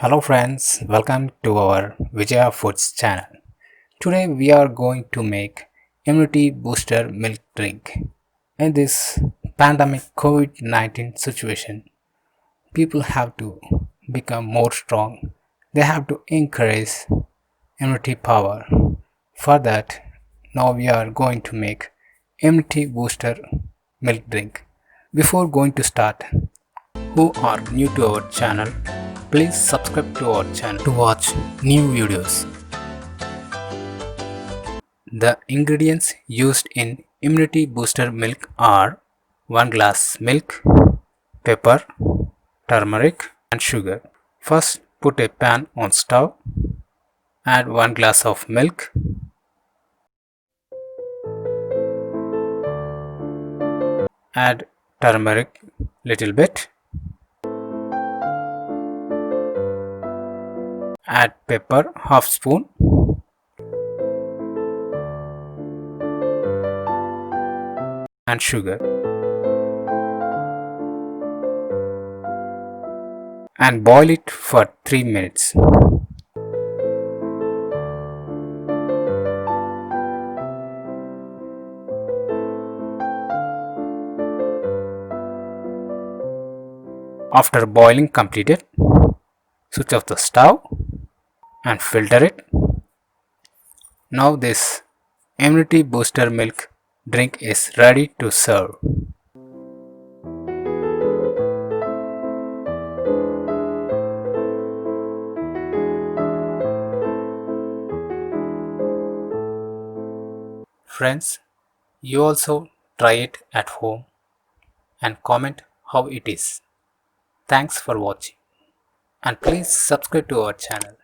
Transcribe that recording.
Hello friends, welcome to our Vijaya Foods channel. Today we are going to make immunity booster milk drink. In this pandemic COVID-19 situation, people have to become more strong. They have to encourage immunity power. For that, now we are going to make immunity booster milk drink. Before going to start, who are new to our channel, please subscribe to our channel to watch new videos. The ingredients used in immunity booster milk are 1 glass milk, pepper, turmeric and sugar. First put a pan on stove, add 1 glass of milk, add turmeric little bit, add pepper half spoon, and sugar, and boil it for 3 minutes. After boiling completed, switch off the stove and filter it. Now this immunity booster milk drink is ready to serve. Friends, you also try it at home and comment how it is. Thanks for watching and please subscribe to our channel.